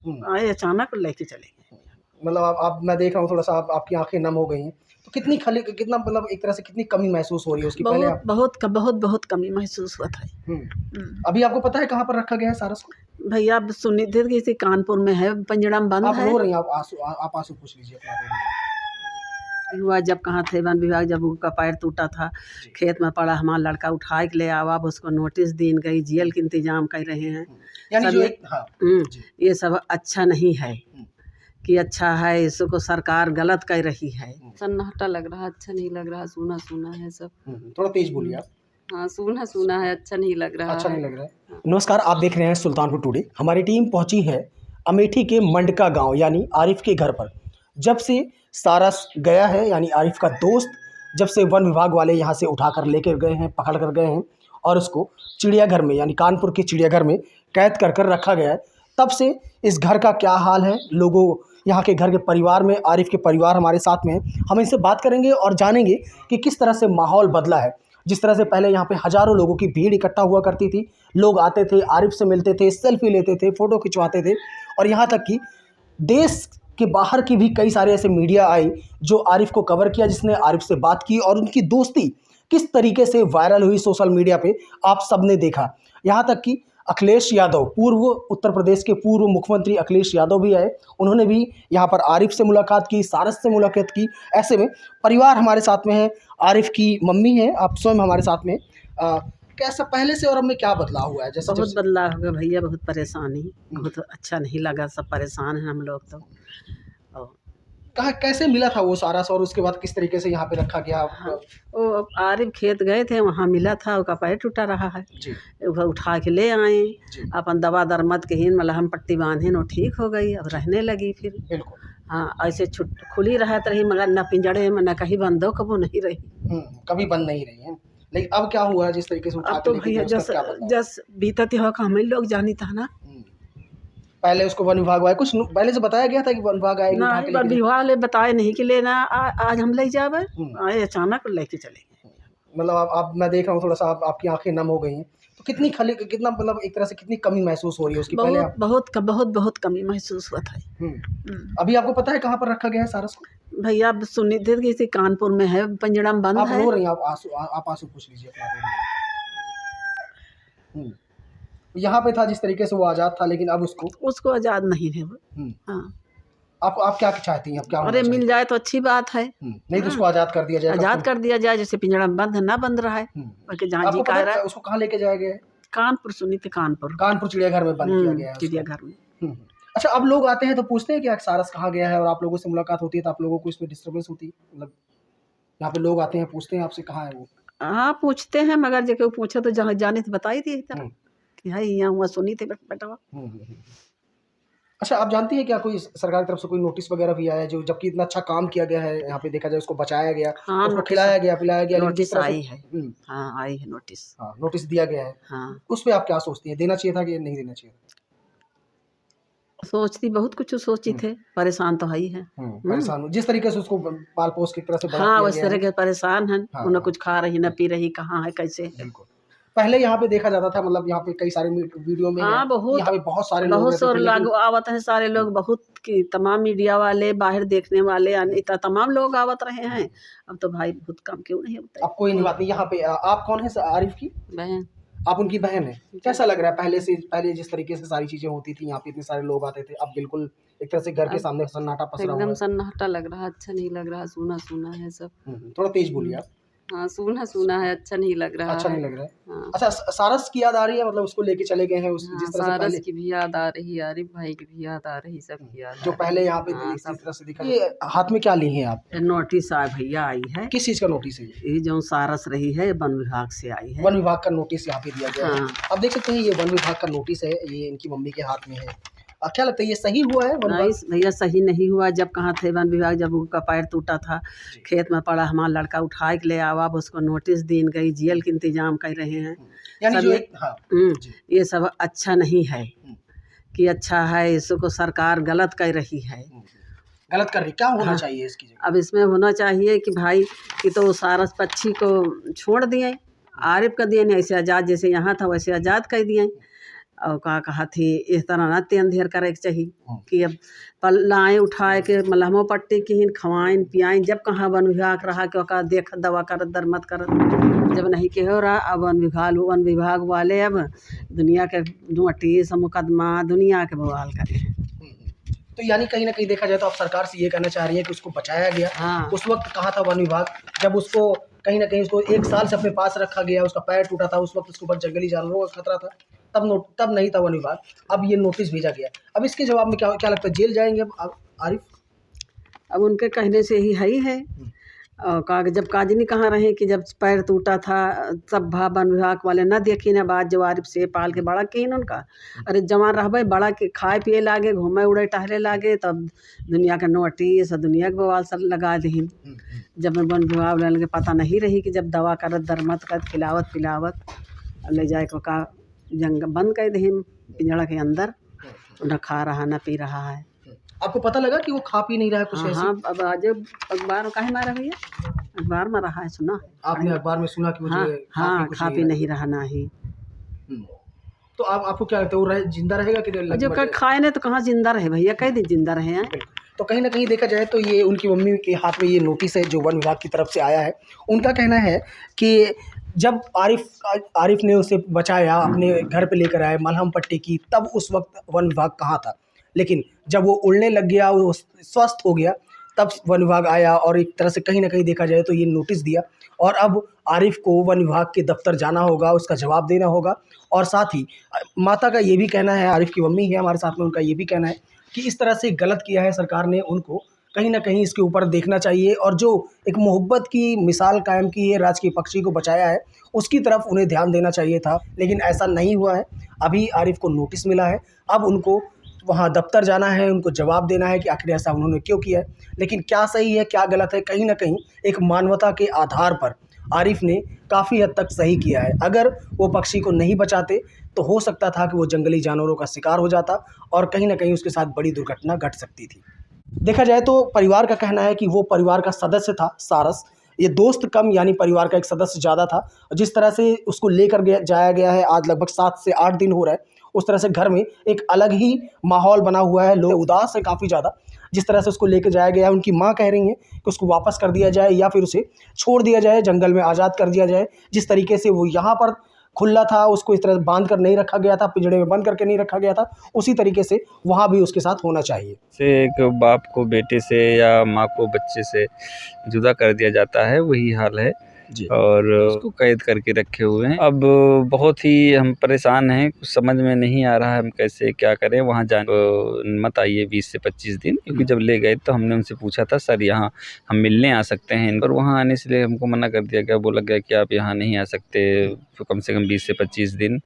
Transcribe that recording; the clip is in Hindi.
आए अचानक लेके चले गए। मतलब आप मैं देख रहा हूँ थोड़ा सा आपकी आंखें नम हो गई हैं, तो कितना मतलब एक तरह से कितनी कमी महसूस हो रही है उसकी पहले बहुत आप? बहुत बहुत कमी महसूस हुआ था। अभी आपको पता है कहाँ पर रखा गया है सारस को? भैया अब सुनी थी कि इसी कानपुर में है, पिंजड़ा में बंद आप है। रो रही हैं, आप आंसू पूछ लीजिए अपना, रो रही हैं। हुआ जब कहाँ थे वन विभाग, जब उनका पैर टूटा था, खेत में पड़ा, हमारा लड़का उठा के ले आवा, अब उसको नोटिस दी गई, जेल के इंतजाम कर रहे हैं। यानी सब जो ये हाँ ये सब अच्छा नहीं है कि अच्छा है, इसको सरकार गलत कर रही है। सन्नाटा लग रहा, अच्छा नहीं लग रहा, सूना सूना है सब। थोड़ा तेज बोलिए आप। हाँ, सूना सूना है, अच्छा नहीं लग रहा अच्छा है। नहीं लग रहा है। नमस्कार, आप देख रहे हैं सुल्तानपुर टुडे। हमारी टीम पहुंची है अमेठी के मंडका गांव यानी आरिफ के घर पर। जब से सारस गया है यानी आरिफ का दोस्त, जब से वन विभाग वाले यहाँ से उठाकर लेकर गए हैं, पकड़ कर गए हैं और उसको चिड़ियाघर में यानी कानपुर के चिड़ियाघर में कैद कर कर रखा गया है, तब से इस घर का क्या हाल है, लोगों यहाँ के घर के परिवार में, आरिफ के परिवार हमारे साथ में है। हम इनसे बात करेंगे और जानेंगे कि किस तरह से माहौल बदला है। जिस तरह से पहले यहाँ पे हज़ारों लोगों की भीड़ इकट्ठा हुआ करती थी, लोग आते थे, आरिफ से मिलते थे, सेल्फी लेते थे, फ़ोटो खिंचवाते थे, और यहाँ तक कि देश के बाहर की भी कई सारे ऐसे मीडिया आई जो आरिफ को कवर किया, जिसने आरिफ से बात की और उनकी दोस्ती किस तरीके से वायरल हुई सोशल मीडिया पे, आप सब ने देखा। यहाँ तक कि अखिलेश यादव, पूर्व उत्तर प्रदेश के पूर्व मुख्यमंत्री अखिलेश यादव भी आए, उन्होंने भी यहाँ पर आरिफ से मुलाकात की, सारस से मुलाकात की। ऐसे में परिवार हमारे साथ में है, आरिफ की मम्मी है, आप स्वयं हमारे साथ में। कैसा पहले से और अब में क्या बदलाव हुआ है? जैसे बहुत बदलाव हो गया भैया, बहुत परेशानी, बहुत अच्छा नहीं लगा, सब परेशान हैं हम लोग तो। कहाँ कैसे मिला था वो सारस और उसके बाद किस तरीके से यहाँ पे रखा गया? हाँ, वो आरिफ खेत गए थे, वहाँ मिला था, उसका पैर टूटा रहा है जी। वो उठा के ले आए, अपन दवा दरमद के ही मलहम पट्टी बांधे, वो ठीक हो गई, अब रहने लगी फिर। बिल्कुल। हाँ, ऐसे खुली रहत रही, मगर न पिंजड़े में न कहीं बंदो कबो नहीं रही। कभी बंद नहीं रही है। लेकिन अब क्या हुआ जिस तरीके से उठा अब तो के लेके भैया गए, उसका क्या बदलाव? जस बीतती हो हम ही लोग जानी था ना। पहले उसको वन विभाग वाले कुछ पहले से बताया गया था कि वन विभाग आएगी उठा के ना, लेके? विभाग ले बताए नहीं कि लेना आज हम ले जावे, आए अचानक लेके चले गए। मतलब आप मैं देख रहा हूँ थोड़ा सा आपकी आंखें नम हो गई हैं, तो कितना मतलब एक तरह से कितनी कमी महसूस हो रही है उसकी पहले आप? बहुत कमी महसूस हुआ था। अभी आपको पता है कहाँ पर रखा गया है सारस को? भैया अब सुनी थी कि इसी कानपुर में है, पिंजड़ा में बंद आप है। रो रही हैं, आप आंसू पूछ लीजिए अपना, रो रही हैं। यहाँ पे था जिस तरीके से वो आज़ाद था, लेकिन अब उसको आज़ाद नहीं है वो। हाँ, आप क्या चाहती हैं? आप क्या अरे मिल जाए तो अच्छी बात है। नहीं तो उसको आज़ाद कर दिया जाए, आज़ाद कर दिया जाए, जैसे पिंजड़ा में बंद है ना, बंद रहा है। जहाँ जी कह रहा है। उसको कहाँ लेके जाया गया है? कानपुर सुनी थी, कानपुर चिड़ियाघर में बंद किया गया है चिड़ियाघर में। अच्छा, अब लोग आते हैं तो पूछते हैं कि सारस कहाँ गया है, और आप लोगों से मुलाकात होती है तो आप लोगों को इसमें डिस्टर्बेंस होती है? मतलब यहाँ पे लोग आते हैं, पूछते हैं आपसे कहाँ है वो? हाँ, पूछते हैं, मगर जो पूछे तो जहाँ जाने तो बताई थी कि हाँ यहाँ हुआ, सुनी थी बेटा। अच्छा, आप जानती हैं क्या कोई सरकार की तरफ से कोई नोटिस वगैरह भी आया है, जो जबकि इतना अच्छा काम किया गया है यहाँ पे, देखा जाए उसको बचाया गया, हाँ, उसको खिलाया गया, पिलाया गया, नोटिस आई है। हाँ, आई है नोटिस। हाँ, नोटिस दिया गया है। हाँ, उस पे आप क्या सोचती हैं, देना चाहिए था कि नहीं देना चाहिए? सोचती बहुत कुछ सोची थे, परेशान तो है ही है। परेशान जिस तरीके से उसको पाल पोस की तरह से बड़ा हाँ, किया उस गया तरह है। के परेशान हैं, न कुछ खा रही न पी रही, कहाँ है कैसे। बिल्कुल। पहले यहाँ पे देखा जाता था, मतलब यहाँ पे कई सारे वीडियो में हाँ, यहाँ पे बहुत सारे लोग आवत हैं, सारे लोग, बहुत की तमाम मीडिया वाले, बाहर देखने वाले, अनेता तमाम लोग आवत रहे हैं। अब तो भाई बहुत कम क्यों नहीं होता है। अब कोई नहीं बात नहीं। यहाँ पे आप कौन है? आरिफ की बहन। आप उनकी बहन है। कैसा लग रहा है पहले जिस तरीके से सारी चीजें होती थी, यहाँ पे इतने सारे लोग आते थे, अब बिल्कुल एक तरह से घर के सामने सन्नाटा पसरा हुआ है? एकदम सन्नाटा लग रहा, अच्छा नहीं लग रहा, सूना सूना है सब। थोड़ा तेज बोलिए आप। हाँ, सूना सूना है, अच्छा नहीं लग रहा। अच्छा नहीं लग रहा है। हाँ। अच्छा, सारस की याद आ रही है, मतलब उसको लेके चले गए हैं जिस तरह से सारस की भी याद आ रही, आरिफ भाई की भी याद आ रही, सबकी याद जो पहले यहाँ पे इस तरह से दिखा। ये हाथ में क्या ली हैं आप? नोटिस आ भैया आई है। किस चीज का नोटिस है ये जो सारस रही है, वन विभाग से आई है। वन विभाग का नोटिस यहाँ पे दिया गया है। आप देख सकते हैं, ये वन विभाग का नोटिस है, ये इनकी मम्मी के हाथ में है। क्या लगता है ये सही हुआ है? नहीं भैया, सही नहीं हुआ। जब कहाँ थे वन विभाग, जब उनका पैर टूटा था, खेत में पड़ा, हमारा लड़का उठा के ले आवा, अब उसको नोटिस दी गई, जेल के इंतजाम कर रहे हैं। ये सब अच्छा नहीं है कि अच्छा है, इसको सरकार गलत कर रही है। गलत कर रही, क्या होना चाहिए इसकी जगह? अब इसमें होना चाहिए कि भाई कि तो सारस पक्षी को छोड़ दिए, आरिफ कर दिए, ऐसे आज़ाद, जैसे यहाँ था वैसे आज़ाद कर दिए। और का कहा थी इस तरह ना तेन धेर करे के चाहिए कि अब पल लाए उठाए के मलहमो पट्टी किन खवाइन पियाइन जब कहाँ वन विभाग रहा कि ओका देख दवा करत दरमत करत जब नहीं के हो रहा अब वन विभाग वाले अब दुनिया के नोटिस मुकदमा दुनिया के बवाल करे हैं। तो यानी कहीं ना कहीं देखा जाए तो आप सरकार से ये कहना चाह रही है कि उसको बचाया गया। हाँ। उस वक्त कहाँ था वन विभाग जब उसको कहीं ना कहीं उसको 1 साल से अपने पास रखा गया, उसका पैर टूटा था, उस वक्त उसके ऊपर जंगली जानवरों का खतरा था, तब नहीं था वन विभाग, अब ये नोटिस भेजा गया। अब इसके जवाब में क्या लगता है, जेल जाएंगे अब आरिफ? अब उनके कहने से ही है और जब काजनी कहाँ रहे कि जब पैर टूटा था तब वन विभाग वाले न देखी न बात जो आरिफ से पाल के बड़ा किन उनका। अरे जवान रहबे बड़ा के खाए पिए लागे घूमे उड़े टहले लागे तब दुनिया के नोटिस दुनिया के बवाल सब लगा दीन। जब वन विभाग वाले के पता नहीं रही कि जब दवा करत दरमत करत खिलावत पिलावत ले जाए का जंग बंद कर दीन पिंजड़ा के अंदर, न खा रहा न पी रहा है। आपको पता लगा कि वो खा पी नहीं रहा है कुछ ऐसे? हाँ, अब आज अखबार में काहे मारा भैया, अखबार में रहा है सुना है आपने अखबार में सुना कि मुझे हाँ खा पी नहीं रहा ना ही। तो आपको क्या लगता है वो जिंदा रहेगा कि जो खाए नहीं तो कहाँ जिंदा रहे भैया, कई दिन जिंदा रहे हैं। तो कहीं ना कहीं देखा जाए तो ये उनकी मम्मी के हाथ में ये नोटिस है जो वन विभाग की तरफ से आया है। उनका कहना है कि जब आरिफ ने उसे बचाया, अपने घर पे लेकर आए, मलहम पट्टी की, तब उस वक्त वन विभाग कहाँ था। लेकिन जब वो उड़ने लग गया, वो स्वस्थ हो गया, तब वन विभाग आया और एक तरह से कहीं ना कहीं देखा जाए तो ये नोटिस दिया। और अब आरिफ को वन विभाग के दफ्तर जाना होगा, उसका जवाब देना होगा। और साथ ही माता का ये भी कहना है, आरिफ की मम्मी है हमारे साथ में, उनका ये भी कहना है कि इस तरह से गलत किया है सरकार ने, उनको कहीं ना कहीं इसके ऊपर देखना चाहिए। और जो एक मोहब्बत की मिसाल कायम की है, राजकीय पक्षी को बचाया है, उसकी तरफ उन्हें ध्यान देना चाहिए था, लेकिन ऐसा नहीं हुआ है। अभी आरिफ को नोटिस मिला है, अब उनको वहाँ दफ्तर जाना है, उनको जवाब देना है कि आखिर ऐसा उन्होंने क्यों किया है। लेकिन क्या सही है क्या गलत है, कहीं ना कहीं एक मानवता के आधार पर आरिफ ने काफ़ी हद तक सही किया है। अगर वो पक्षी को नहीं बचाते तो हो सकता था कि वो जंगली जानवरों का शिकार हो जाता और कहीं ना कहीं उसके साथ बड़ी दुर्घटना घट सकती थी। देखा जाए तो परिवार का कहना है कि वो परिवार का सदस्य था सारस, ये दोस्त कम यानी परिवार का एक सदस्य ज़्यादा था। जिस तरह से उसको लेकर जाया गया है, आज लगभग 7 से 8 दिन हो रहा है, उस तरह से घर में एक अलग ही माहौल बना हुआ है, लोग उदास है काफ़ी ज़्यादा। जिस तरह से उसको लेकर जाया गया है, उनकी माँ कह रही हैं कि उसको वापस कर दिया जाए या फिर उसे छोड़ दिया जाए, जंगल में आज़ाद कर दिया जाए। जिस तरीके से वो यहाँ पर खुला था, उसको इस तरह बांध कर नहीं रखा गया था, पिंजड़े में बंद करके नहीं रखा गया था, उसी तरीके से वहाँ भी उसके साथ होना चाहिए। से एक बाप को बेटे से या माँ को बच्चे से जुदा कर दिया जाता है, वही हाल है जी। और उसको कैद करके रखे हुए हैं। अब बहुत ही हम परेशान हैं, कुछ समझ में नहीं आ रहा है हम कैसे क्या करें। वहाँ मत आइए 20 से 25 दिन, क्योंकि जब ले गए तो हमने उनसे पूछा था सर यहाँ हम मिलने आ सकते हैं, और वहाँ आने से हमको मना कर दिया गया, बोला गया कि आप यहाँ नहीं आ सकते, तो कम से कम 20 से 25 दिन